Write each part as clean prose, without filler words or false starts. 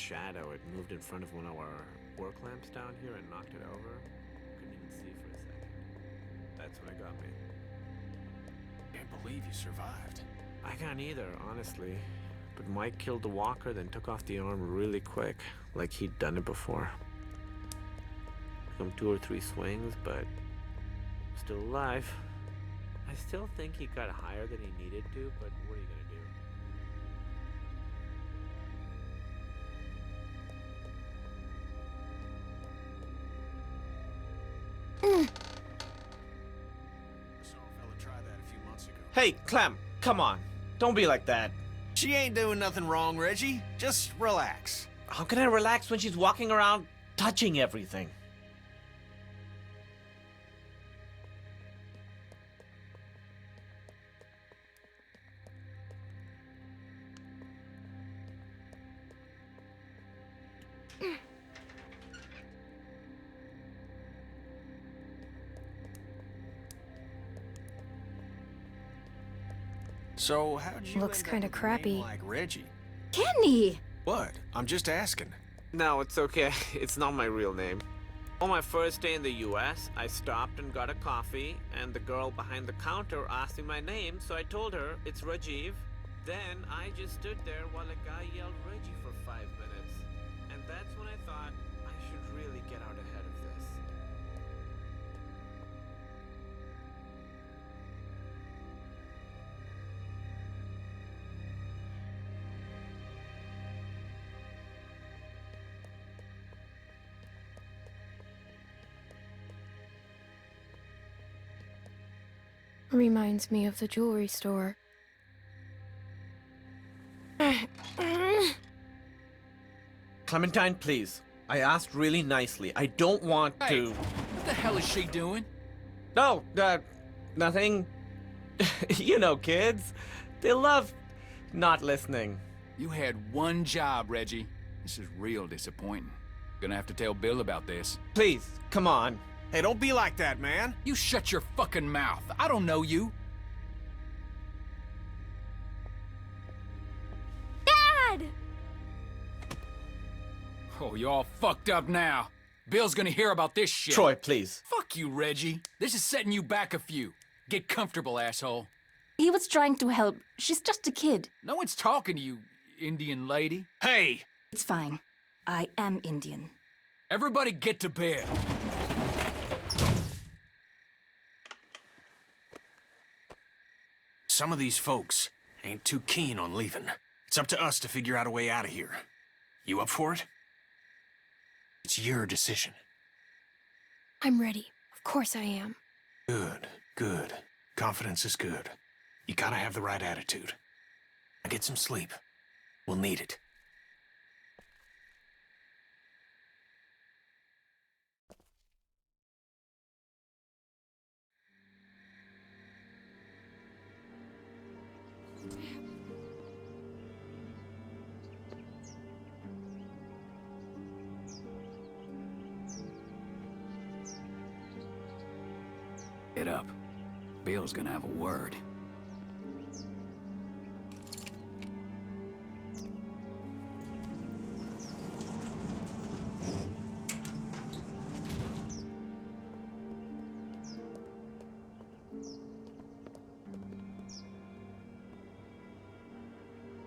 shadow. It moved in front of one of our work lamps down here and knocked it over. Couldn't even see for a second. That's when it got me. Can't believe you survived. I can't either, honestly. But Mike killed the walker, then took off the arm really quick, like he'd done it before. Took him 2 or 3 swings, but still alive. I still think he got higher than he needed to, but what are you gonna do? Saw a fella try that a few months ago. Hey, Clem, come on. Don't be like that. She ain't doing nothing wrong, Reggie. Just relax. How can I relax when she's walking around touching everything? So how'd you Looks end up kinda with a crappy. name like Reggie? Kenny! What? I'm just asking. No, it's okay. It's not my real name. On my first day in the US, I stopped and got a coffee, and the girl behind the counter asked me my name, so I told her it's Rajiv. Then I just stood there while a guy yelled Reggie for 5 minutes. And that's when I thought I should really get out ahead of this. Reminds me of the jewelry store. Clementine, please. I asked really nicely. I don't want Hey, to... what the hell is she doing? No, nothing. You know, kids. They love not listening. You had one job, Reggie. This is real disappointing. Gonna have to tell Bill about this. Please, come on. Hey, don't be like that, man. You shut your fucking mouth. I don't know you. Dad! Oh, you all fucked up now. Bill's gonna hear about this shit. Troy, please. Fuck you, Reggie. This is setting you back a few. Get comfortable, asshole. He was trying to help. She's just a kid. No one's talking to you, Indian lady. Hey! It's fine. I am Indian. Everybody get to bed. Some of these folks ain't too keen on leaving. It's up to us to figure out a way out of here. You up for it? It's your decision. I'm ready. Of course I am. Good, good. Confidence is good. You gotta have the right attitude. Now get some sleep. We'll need it. Get up. Bill's gonna have a word.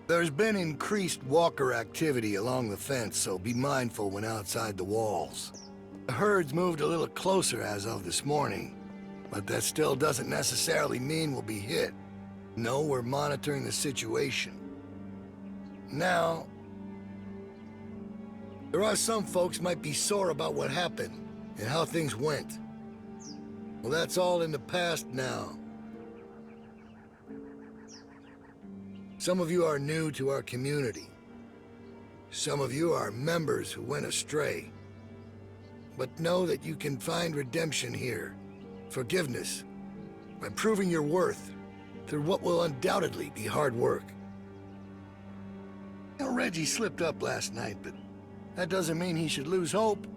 There's been increased walker activity along the fence, so be mindful when outside the walls. The herd's moved a little closer as of this morning, but that still doesn't necessarily mean we'll be hit. No, we're monitoring the situation. Now, there are some folks might be sore about what happened and how things went. Well, that's all in the past now. Some of you are new to our community. Some of you are members who went astray. But know that you can find redemption here, forgiveness, by proving your worth through what will undoubtedly be hard work. You know, Reggie slipped up last night, but that doesn't mean he should lose hope.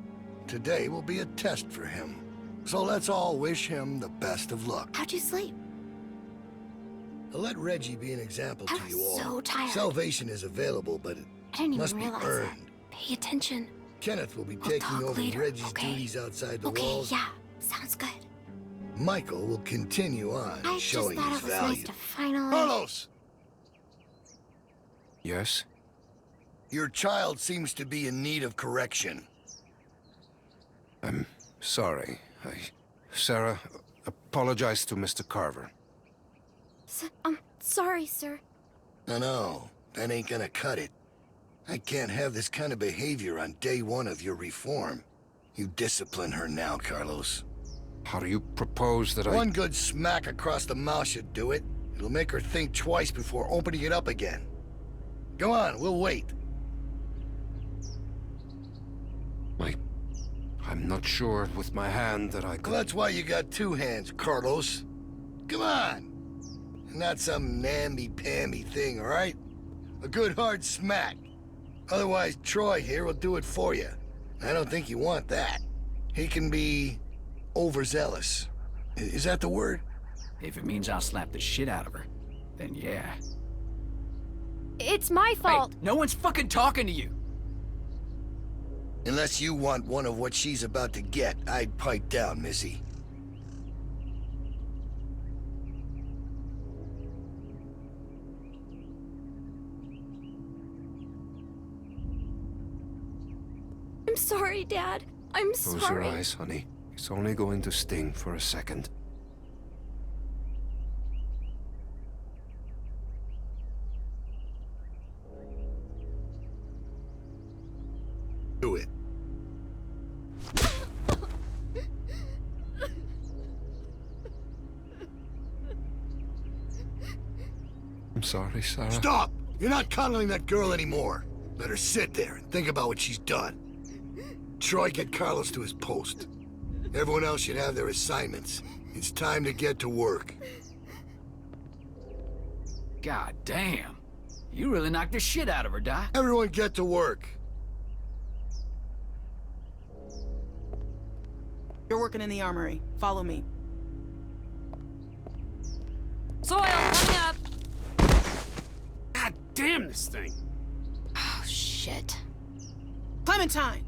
Today will be a test for him. So let's all wish him the best of luck. How'd you sleep? Let Reggie be an example I to was you all. so tired. Salvation is available, but it I didn't must even be realize earned. Pay attention. Kenneth will be I'll taking talk over later, Reggie's okay? duties outside the Okay, walls. yeah. Sounds good. Michael will continue on, I just showing thought his it was value. nice to finally... Carlos! Yes? Your child seems to be in need of correction. I'm sorry. Sarah, apologize to Mr. Carver. Sorry, sir. No, that ain't gonna cut it. I can't have this kind of behavior on day one of your reform. You discipline her now, Carlos. How do you propose that One good smack across the mouth should do it. It'll make her think twice before opening it up again. Go on, we'll wait. I'm not sure with my hand that I could... Well, that's why you got two hands, Carlos. Come on. Not some namby-pamby thing, all right? A good hard smack. Otherwise, Troy here will do it for you. I don't think you want that. He can be overzealous. Is that the word? If it means I'll slap the shit out of her, then yeah. It's my fault. Hey, no one's fucking talking to you! Unless you want one of what she's about to get, I'd pipe down, Missy. I'm sorry, Dad. I'm Close your sorry. eyes, honey. It's only going to sting for a second. Do it. I'm sorry, Sarah. Stop! You're not coddling that girl anymore. Let her sit there and think about what she's done. Troy, get Carlos to his post. Everyone else should have their assignments. It's time to get to work. God damn. You really knocked the shit out of her, Doc. Everyone get to work. You're working in the armory. Follow me. Soil, coming up! God damn this thing! Oh, shit. Clementine!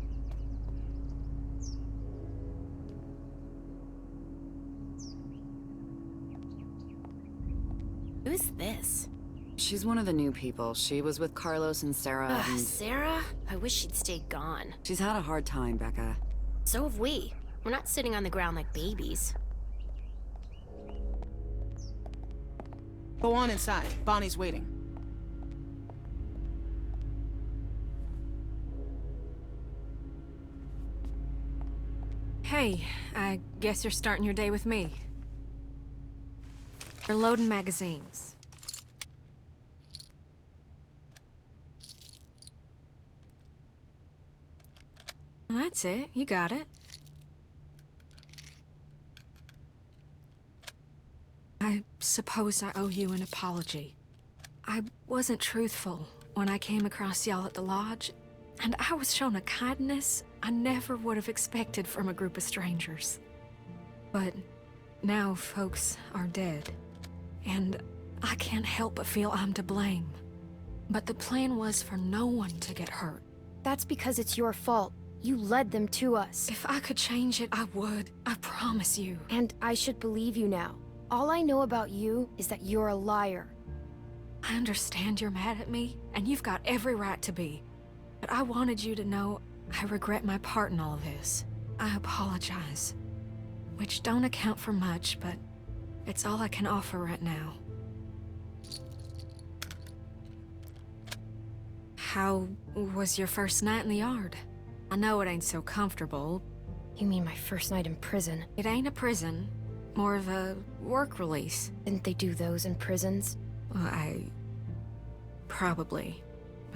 Who's this? She's one of the new people. She was with Carlos and Sarah and... Sarah? I wish she'd stayed gone. She's had a hard time, Becca. So have we. We're not sitting on the ground like babies. Go on inside. Bonnie's waiting. Hey, I guess you're starting your day with me. We're loading magazines. That's it. You got it. I suppose I owe you an apology. I wasn't truthful when I came across y'all at the lodge, and I was shown a kindness I never would have expected from a group of strangers. But now folks are dead, and I can't help but feel I'm to blame. But the plan was for no one to get hurt. That's because it's your fault. You led them to us. If I could change it, I would. I promise you. And I should believe you now. All I know about you is that you're a liar. I understand you're mad at me, and you've got every right to be. But I wanted you to know I regret my part in all of this. I apologize. Which don't account for much, but it's all I can offer right now. How was your first night in the yard? I know it ain't so comfortable. You mean my first night in prison? It ain't a prison, more of a work release. Didn't they do those in prisons? Well, probably.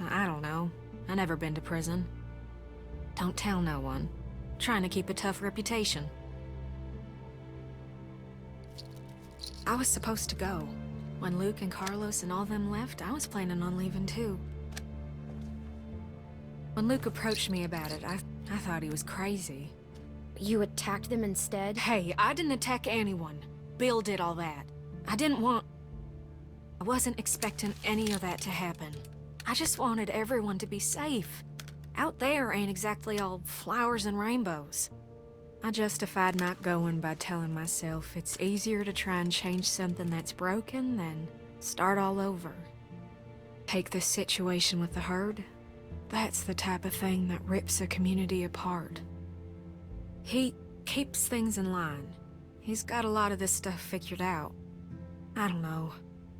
I don't know. I never been to prison. Don't tell no one. Trying to keep a tough reputation. I was supposed to go. When Luke and Carlos and all them left, I was planning on leaving too. When Luke approached me about it, I thought he was crazy. You attacked them instead? Hey, I didn't attack anyone. Bill did all that. I wasn't expecting any of that to happen. I just wanted everyone to be safe. Out there ain't exactly all flowers and rainbows. I justified not going by telling myself it's easier to try and change something that's broken than start all over. Take this situation with the herd. That's the type of thing that rips a community apart. He keeps things in line. He's got a lot of this stuff figured out. I don't know.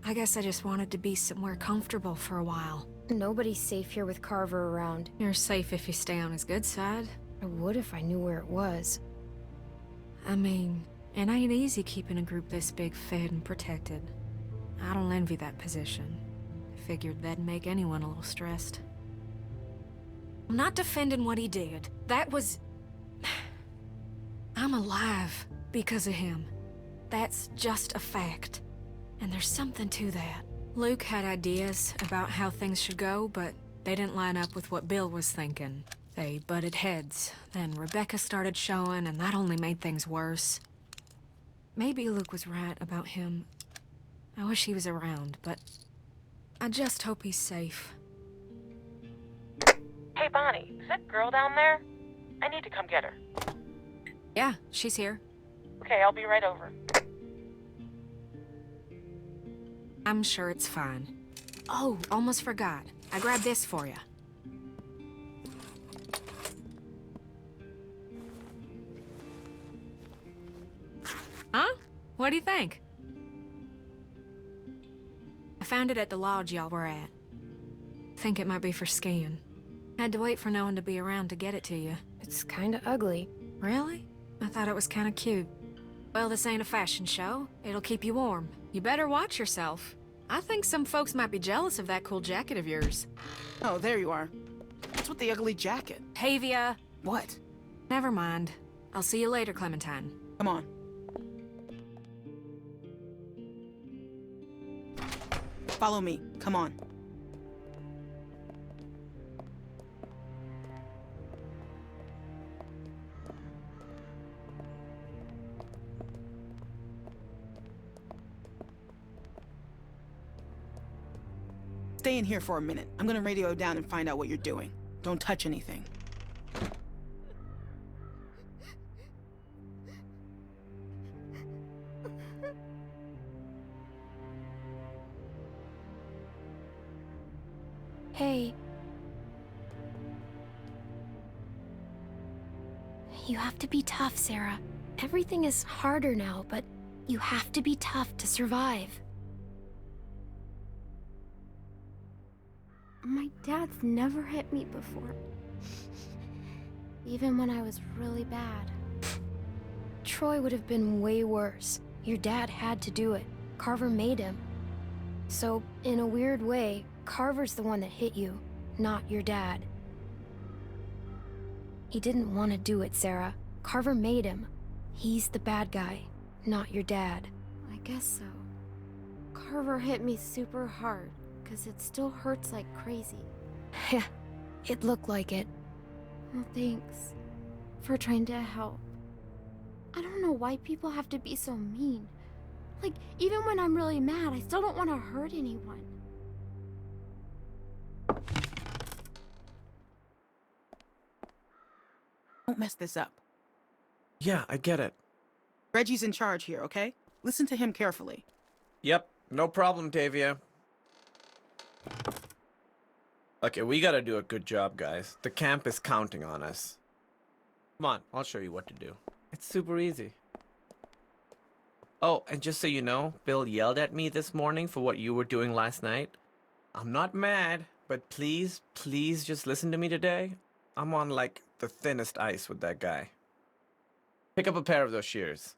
I guess I just wanted to be somewhere comfortable for a while. Nobody's safe here with Carver around. You're safe if you stay on his good side. I would if I knew where it was. I mean, it ain't easy keeping a group this big fed and protected. I don't envy that position. I figured that'd make anyone a little stressed. I'm not defending what he did. That was... I'm alive because of him. That's just a fact. And there's something to that. Luke had ideas about how things should go, but they didn't line up with what Bill was thinking. They butted heads. Then Rebecca started showing, and that only made things worse. Maybe Luke was right about him. I wish he was around, but I just hope he's safe. Hey, Bonnie, is that girl down there? I need to come get her. Yeah, she's here. Okay, I'll be right over. I'm sure it's fine. Oh, almost forgot. I grabbed this for you. Huh? What do you think? I found it at the lodge y'all were at. Think it might be for skiing. Had to wait for no one to be around to get it to you. It's kinda ugly. Really? I thought it was kinda cute. Well, this ain't a fashion show. It'll keep you warm. You better watch yourself. I think some folks might be jealous of that cool jacket of yours. Oh, there you are. What's with the ugly jacket? Tavia! What? Never mind. I'll see you later, Clementine. Come on. Follow me. Come on. Stay in here for a minute. I'm gonna radio down and find out what you're doing. Don't touch anything. Hey. You have to be tough, Sarah. Everything is harder now, but you have to be tough to survive. My dad's never hit me before. Even when I was really bad. Troy would have been way worse. Your dad had to do it. Carver made him. So, in a weird way, Carver's the one that hit you, not your dad. He didn't want to do it, Sarah. Carver made him. He's the bad guy, not your dad. I guess so. Carver hit me super hard, because it still hurts like crazy. Yeah, it looked like it. Well, thanks for trying to help. I don't know why people have to be so mean. Like, even when I'm really mad, I still don't want to hurt anyone. Don't mess this up. Yeah, I get it. Reggie's in charge here, okay? Listen to him carefully. Yep, no problem, Tavia. Okay, we gotta do a good job, guys. The camp is counting on us. Come on, I'll show you what to do. It's super easy. Oh, and just so you know, Bill yelled at me this morning for what you were doing last night. I'm not mad, but please, please just listen to me today. I'm on, like, the thinnest ice with that guy. Pick up a pair of those shears.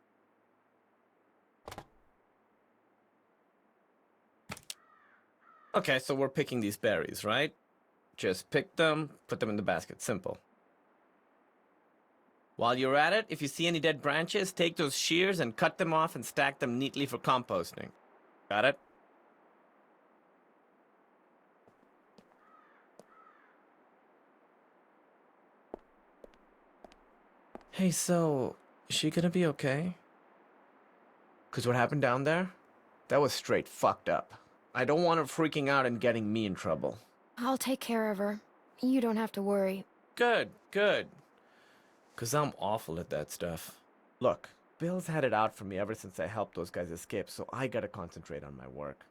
Okay, so we're picking these berries, right? Just pick them, put them in the basket. Simple. While you're at it, if you see any dead branches, take those shears and cut them off and stack them neatly for composting. Got it? Hey, so, is she gonna be okay? 'Cause what happened down there? That was straight fucked up. I don't want her freaking out and getting me in trouble. I'll take care of her. You don't have to worry. Good, good. Because I'm awful at that stuff. Look, Bill's had it out for me ever since I helped those guys escape, so I gotta concentrate on my work.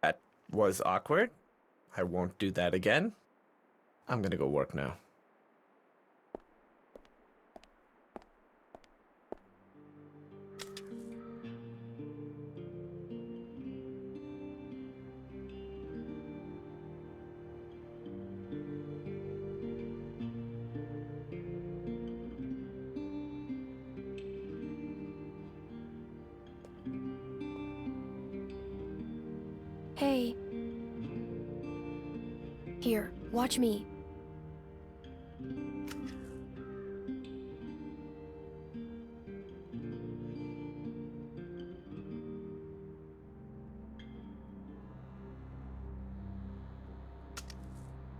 That was awkward. I won't do that again. I'm gonna go work now. Hey. Here, watch me.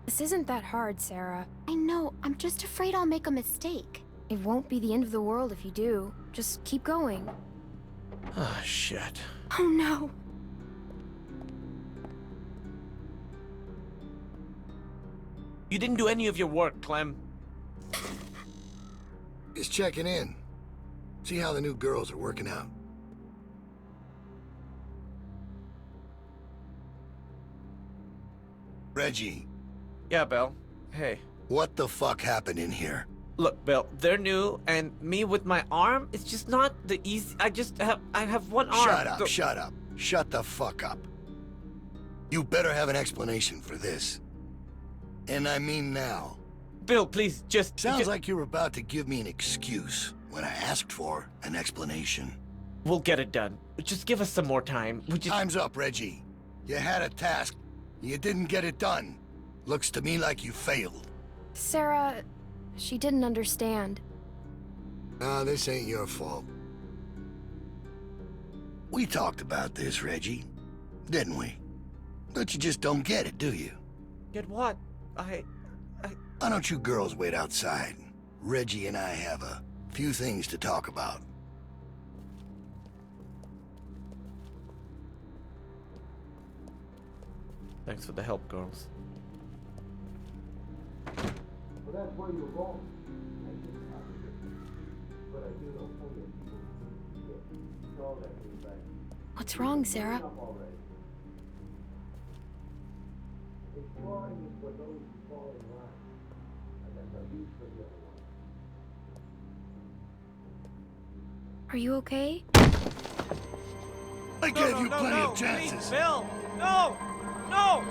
This isn't that hard, Sarah. I know, I'm just afraid I'll make a mistake. It won't be the end of the world if you do. Just keep going. Ah, shit. Oh no. You didn't do any of your work, Clem. Just checking in. See how the new girls are working out. Reggie. Yeah, Bill. Hey. What the fuck happened in here? Look, Bill, they're new, and me with my arm, it's just not the easy... I have one arm. Shut up, shut up. Shut the fuck up. You better have an explanation for this. And I mean now. Bill, please, just... Sounds like you're about to give me an excuse when I asked for an explanation. We'll get it done. Just give us some more time. Time's up, Reggie. You had a task. You didn't get it done. Looks to me like you failed. Sarah, she didn't understand. Nah, this ain't your fault. We talked about this, Reggie. Didn't we? But you just don't get it, do you? Get what? Why don't you girls wait outside? Reggie and I have a few things to talk about. Thanks for the help, girls. Well, that's where you're wrong. What's wrong, Sarah? Are you okay? I gave you plenty of chances. Please, Bill! No! No!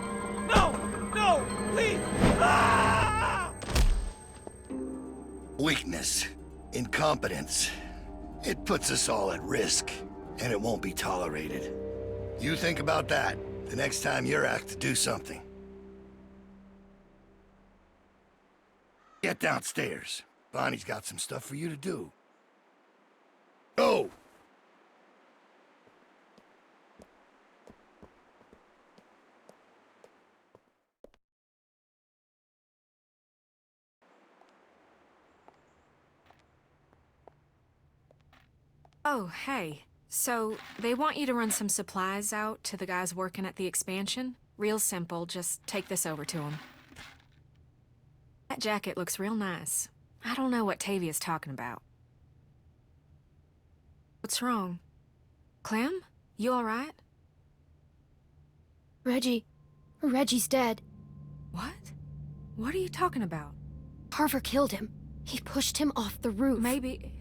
No! No! Please! Ah! Weakness, incompetence. It puts us all at risk, and it won't be tolerated. You think about that the next time you're asked to do something. Get downstairs. Bonnie's got some stuff for you to do. Go! Oh, hey. So, they want you to run some supplies out to the guys working at the expansion? Real simple, just take this over to them. That jacket looks real nice. I don't know what Tavia's talking about. What's wrong? Clem? You all right? Reggie's dead. What? What are you talking about? Carver killed him. He pushed him off the roof. Maybe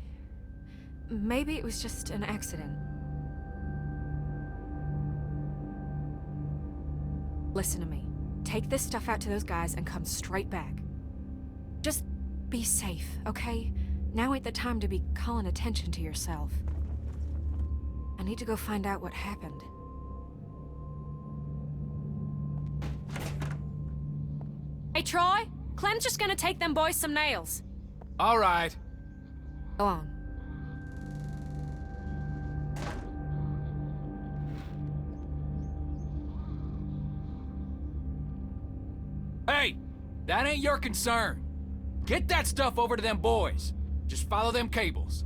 it was just an accident. Listen to me. Take this stuff out to those guys and come straight back. Just be safe, okay? Now ain't the time to be calling attention to yourself. I need to go find out what happened. Hey, Troy! Clem's just gonna take them boys some nails. All right. Go on. Hey! That ain't your concern. Get that stuff over to them boys. Just follow them cables.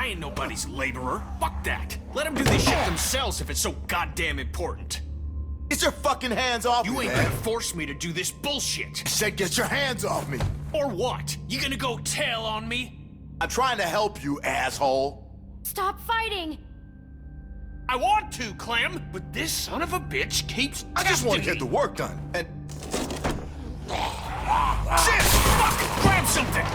I ain't nobody's laborer. Fuck that. Let them do this shit themselves if it's so goddamn important. Get your fucking hands off me, You ain't man. gonna force me to do this bullshit. I said get your hands off me. Or what? You gonna go tell on me? I'm trying to help you, asshole. Stop fighting! I want to, Clem, but this son of a bitch keeps I just want to testing get the me. work done. And Shit! Fuck! Grab something!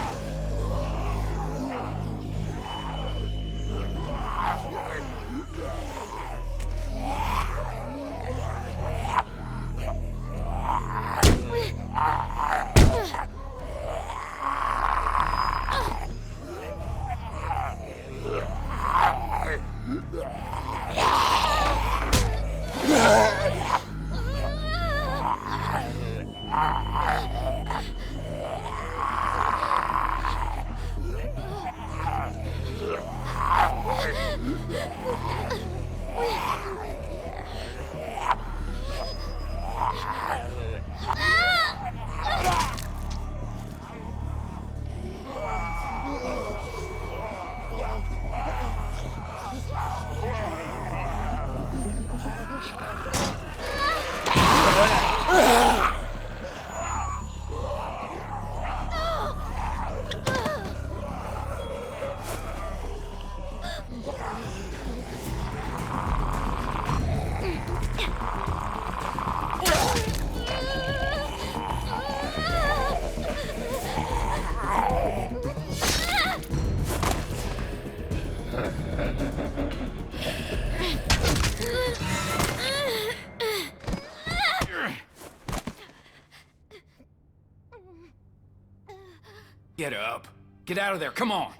Get up. Get out of there, come on.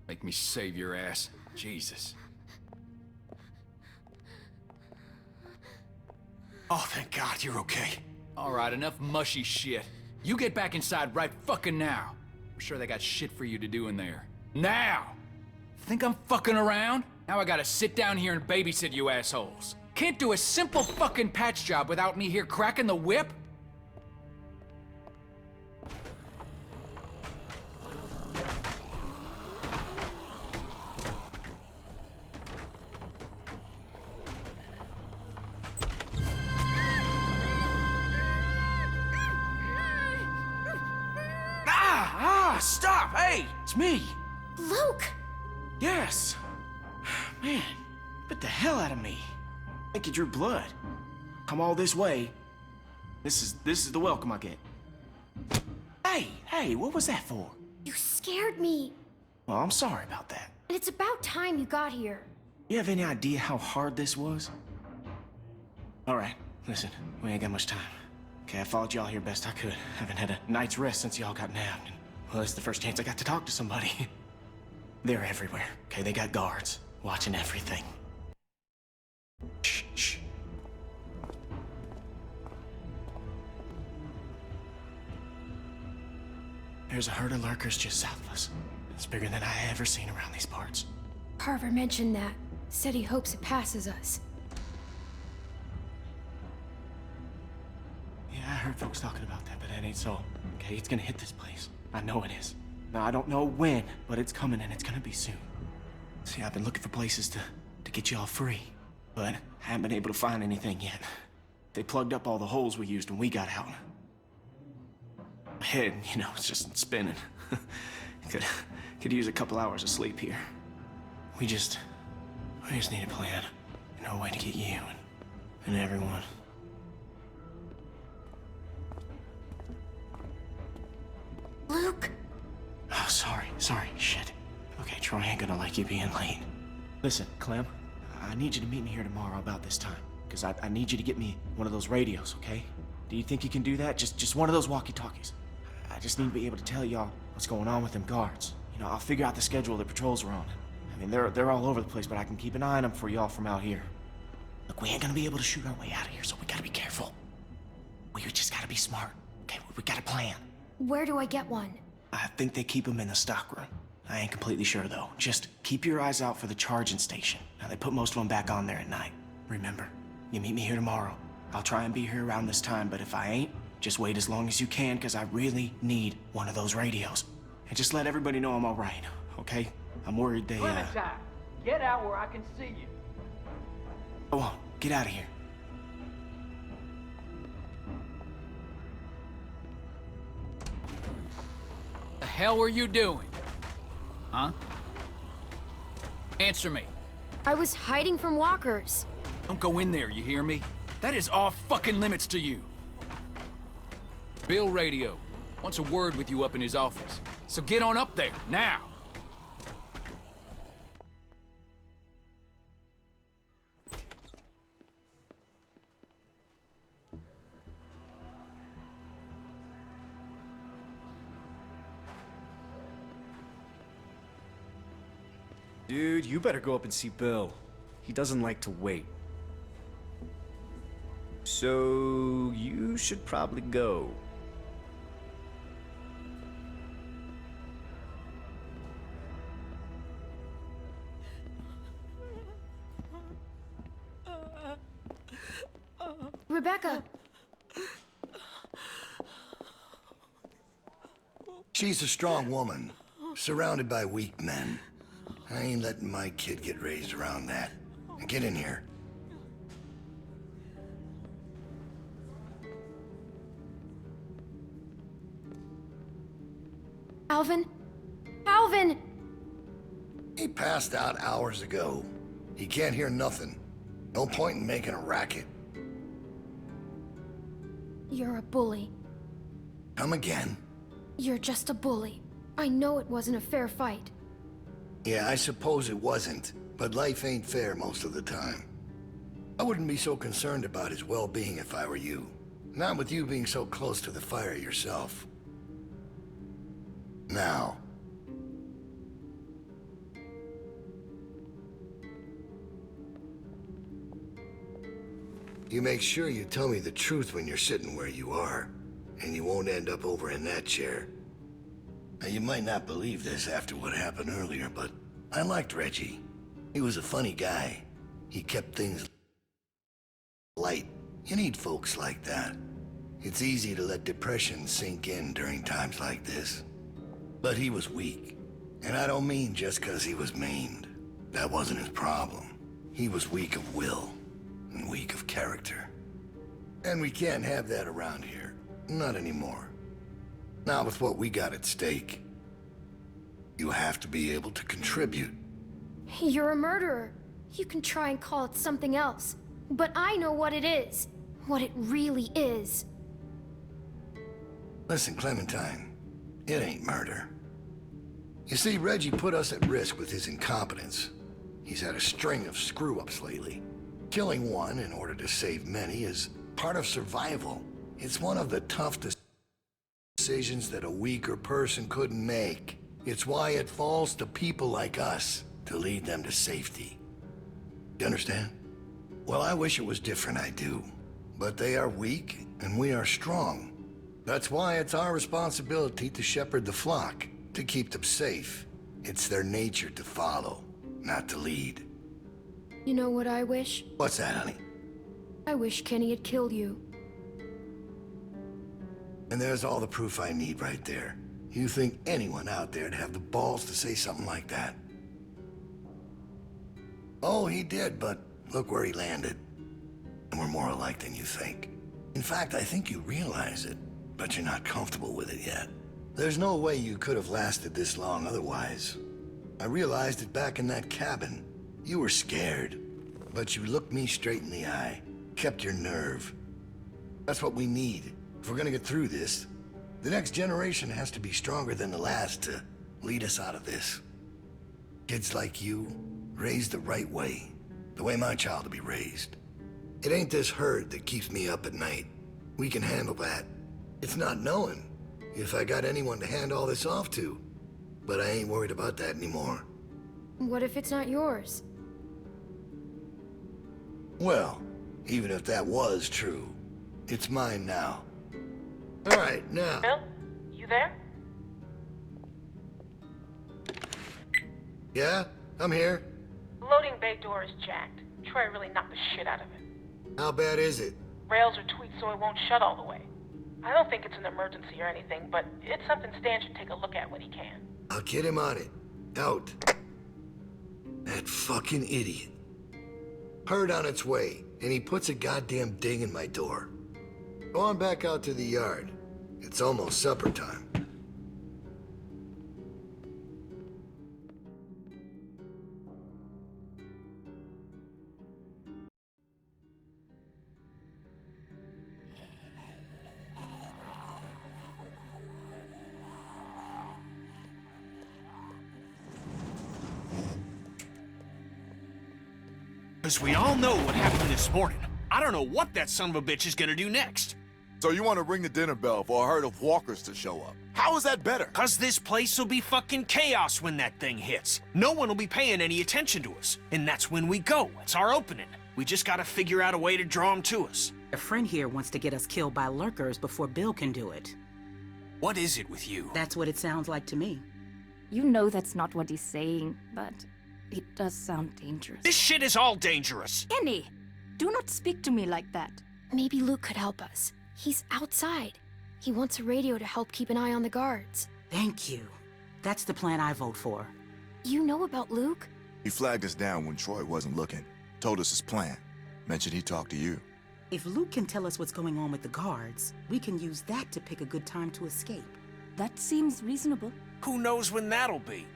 Make me save your ass. Jesus. Oh, thank God you're okay. All right, enough mushy shit. You get back inside right fucking now. I'm sure they got shit for you to do in there. Now! Think I'm fucking around? Now I gotta sit down here and babysit you assholes. Can't do a simple fucking patch job without me here cracking the whip? Stop! Hey, it's me. Luke! Yes. Man, bit the hell out of me. Think you drew blood. Come all this way. This is the welcome I get. Hey, what was that for? You scared me. Well, I'm sorry about that. And it's about time you got here. You have any idea how hard this was? All right, listen, we ain't got much time. Okay, I followed y'all here best I could. Haven't had a night's rest since y'all got nabbed. And, well, it's the first chance I got to talk to somebody. They're everywhere, okay? They got guards watching everything. Shh. There's a herd of lurkers just south of us. It's bigger than I ever seen around these parts. Carver mentioned that. Said he hopes it passes us. Yeah, I heard folks talking about that, but that ain't so. Okay, it's gonna hit this place. I know it is. Now, I don't know when, but it's coming and it's gonna be soon. See, I've been looking for places to get y'all free, but I haven't been able to find anything yet. They plugged up all the holes we used when we got out. My head, it's just spinning. Could use a couple hours of sleep here. We just need a plan. A way to get you and everyone. Luke! Oh, sorry, shit. Okay, Troy ain't gonna like you being late. Listen, Clem, I need you to meet me here tomorrow about this time. Because I need you to get me one of those radios, okay? Do you think you can do that? Just one of those walkie-talkies. I just need to be able to tell y'all what's going on with them guards. I'll figure out the schedule the patrols are on. I mean, they're all over the place, but I can keep an eye on them for y'all from out here. Look, we ain't gonna be able to shoot our way out of here, so we gotta be careful. We just gotta be smart, okay? We got a plan. Where do I get one? I think they keep them in the stockroom. I ain't completely sure, though. Just keep your eyes out for the charging station. Now, they put most of them back on there at night. Remember, you meet me here tomorrow. I'll try and be here around this time, but if I ain't, just wait as long as you can, because I really need one of those radios. And just let everybody know I'm all right, okay? I'm worried they, Clementine, get out where I can see you. Go on, get out of here. The hell were you doing? Huh? Answer me. I was hiding from walkers. Don't go in there, you hear me? That is off fucking limits to you. Bill Radio wants a word with you up in his office. So get on up there, now! Dude, you better go up and see Bill. He doesn't like to wait. So, you should probably go. Rebecca! She's a strong woman, surrounded by weak men. I ain't letting my kid get raised around that. Now get in here. Alvin? Alvin! He passed out hours ago. He can't hear nothing. No point in making a racket. You're a bully. Come again? You're just a bully. I know it wasn't a fair fight. Yeah, I suppose it wasn't, but life ain't fair most of the time. I wouldn't be so concerned about his well-being if I were you. Not with you being so close to the fire yourself. Now. You make sure you tell me the truth when you're sitting where you are, and you won't end up over in that chair. Now, you might not believe this after what happened earlier, but I liked Reggie. He was a funny guy. He kept things light. You need folks like that. It's easy to let depression sink in during times like this. But he was weak. And I don't mean just because he was maimed. That wasn't his problem. He was weak of will and weak of character. And we can't have that around here. Not anymore. Not with what we got at stake. You have to be able to contribute. You're a murderer. You can try and call it something else. But I know what it is. What it really is. Listen, Clementine. It ain't murder. You see, Reggie put us at risk with his incompetence. He's had a string of screw-ups lately. Killing one in order to save many is part of survival. It's one of the tough decisions that a weaker person couldn't make. It's why it falls to people like us to lead them to safety. You understand? Well, I wish it was different, I do. But they are weak, and we are strong. That's why it's our responsibility to shepherd the flock, to keep them safe. It's their nature to follow, not to lead. You know what I wish? What's that, honey? I wish Kenny had killed you. And there's all the proof I need right there. You think anyone out there'd have the balls to say something like that? Oh, he did, but look where he landed. And we're more alike than you think. In fact, I think you realize it, but you're not comfortable with it yet. There's no way you could have lasted this long otherwise. I realized it back in that cabin. You were scared, but you looked me straight in the eye, kept your nerve. That's what we need. If we're gonna get through this, the next generation has to be stronger than the last to lead us out of this. Kids like you, raised the right way, the way my child will be raised. It ain't this herd that keeps me up at night. We can handle that. It's not knowing if I got anyone to hand all this off to, but I ain't worried about that anymore. What if it's not yours? Well, even if that was true, it's mine now. All right, now. Bill, you there? Yeah, I'm here. Loading bay door is jacked. Troy really knocked the shit out of it. How bad is it? Rails are tweaked so it won't shut all the way. I don't think it's an emergency or anything, but it's something Stan should take a look at when he can. I'll get him on it. Out. That fucking idiot. Herd on its way, and he puts a goddamn ding in my door. Go on back out to the yard. It's almost supper time. Because we all know what happened this morning. I don't know what that son of a bitch is gonna do next. So you want to ring the dinner bell for a herd of walkers to show up? How is that better? Because this place will be fucking chaos when that thing hits. No one will be paying any attention to us. And that's when we go. It's our opening. We just gotta figure out a way to draw them to us. A friend here wants to get us killed by lurkers before Bill can do it. What is it with you? That's what it sounds like to me. You know that's not what he's saying, but it does sound dangerous. This shit is all dangerous. Kenny, do not speak to me like that. Maybe Luke could help us. He's outside. He wants a radio to help keep an eye on the guards. Thank you. That's the plan I vote for. You know about Luke? He flagged us down when Troy wasn't looking. Told us his plan. Mentioned he talked to you. If Luke can tell us what's going on with the guards, we can use that to pick a good time to escape. That seems reasonable. Who knows when that'll be?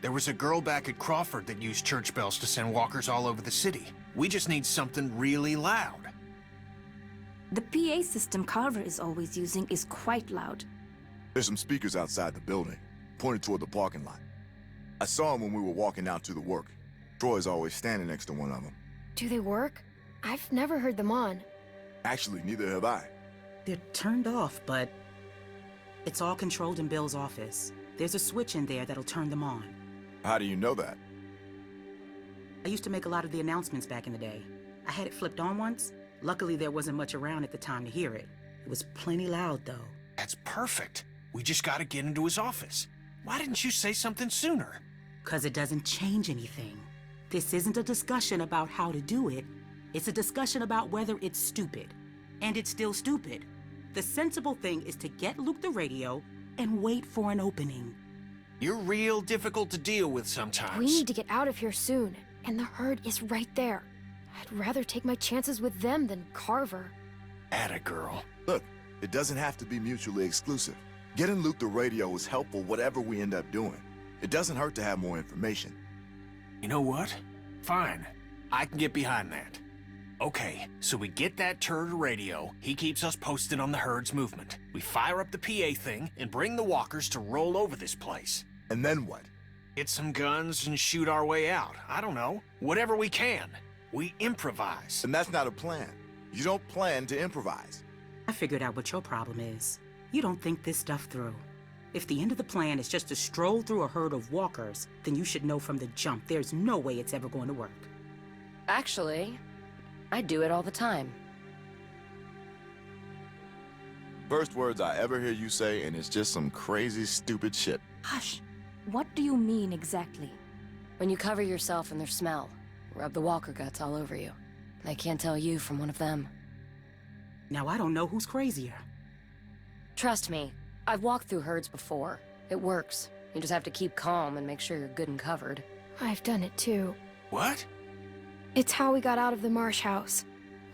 There was a girl back at Crawford that used church bells to send walkers all over the city. We just need something really loud. The PA system Carver is always using is quite loud. There's some speakers outside the building, pointed toward the parking lot. I saw them when we were walking out to the work. Troy's always standing next to one of them. Do they work? I've never heard them on. Actually, neither have I. They're turned off, but it's all controlled in Bill's office. There's a switch in there that'll turn them on. How do you know that? I used to make a lot of the announcements back in the day. I had it flipped on once. Luckily, there wasn't much around at the time to hear it. It was plenty loud, though. That's perfect. We just gotta get into his office. Why didn't you say something sooner? 'Cause it doesn't change anything. This isn't a discussion about how to do it. It's a discussion about whether it's stupid. And it's still stupid. The sensible thing is to get Luke the radio and wait for an opening. You're real difficult to deal with sometimes. We need to get out of here soon, and the herd is right there. I'd rather take my chances with them than Carver. Atta girl. Look, it doesn't have to be mutually exclusive. Getting Luke the radio is helpful whatever we end up doing. It doesn't hurt to have more information. You know what? Fine. I can get behind that. Okay, so we get that turd a radio. He keeps us posted on the herd's movement. We fire up the PA thing and bring the walkers to roll over this place. And then what? Get some guns and shoot our way out. I don't know. Whatever we can. We improvise. And that's not a plan. You don't plan to improvise. I figured out what your problem is. You don't think this stuff through. If the end of the plan is just to stroll through a herd of walkers, then you should know from the jump there's no way it's ever going to work. Actually, I do it all the time. First words I ever hear you say, and it's just some crazy, stupid shit. Hush. What do you mean exactly? When you cover yourself in their smell, rub the walker guts all over you. They can't tell you from one of them. Now I don't know who's crazier. Trust me, I've walked through herds before. It works. You just have to keep calm and make sure you're good and covered. I've done it too. What? It's how we got out of the marsh house.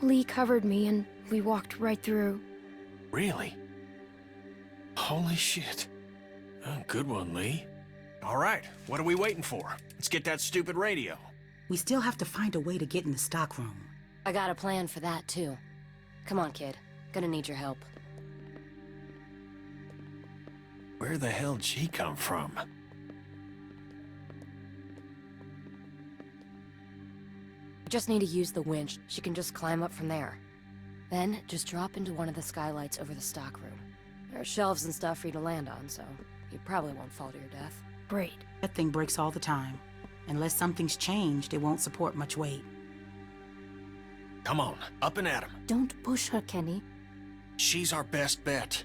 Lee covered me and we walked right through. Really? Holy shit. Oh, good one, Lee. All right, what are we waiting for? Let's get that stupid radio. We still have to find a way to get in the stockroom. I got a plan for that, too. Come on, kid. Gonna need your help. Where the hell'd she come from? You just need to use the winch. She can just climb up from there. Then, just drop into one of the skylights over the stockroom. There are shelves and stuff for you to land on, so you probably won't fall to your death. Great. That thing breaks all the time. Unless something's changed, it won't support much weight. Come on, up and at 'em. Don't push her, Kenny. She's our best bet.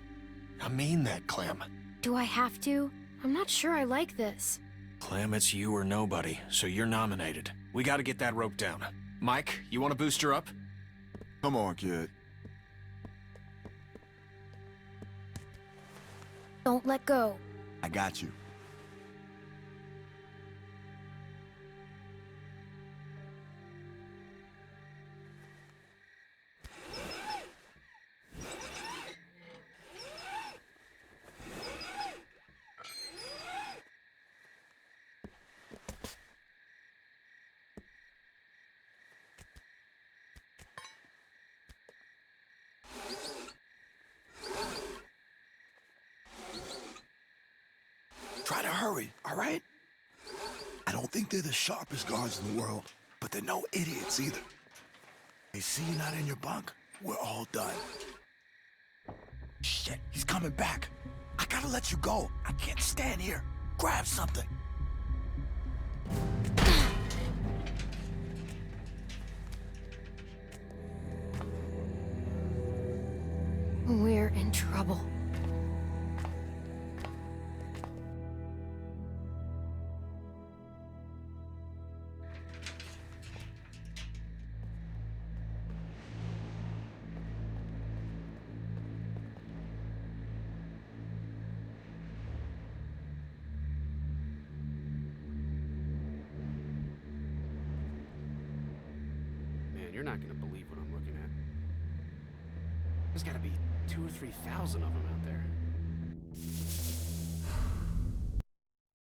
I mean that, Clem. Do I have to? I'm not sure I like this. Clem, it's you or nobody, so you're nominated. We gotta get that rope down. Mike, you wanna boost her up? Come on, kid. Don't let go. I got you. hurry, all right? I don't think they're the sharpest guards in the world, but they're no idiots either. They see you not in your bunk, we're all done. Shit, he's coming back. I gotta let you go. I can't stand here. Grab something. We're in trouble. Man, you're not gonna believe what I'm looking at. There's gotta be 2,000 or 3,000 of them out there.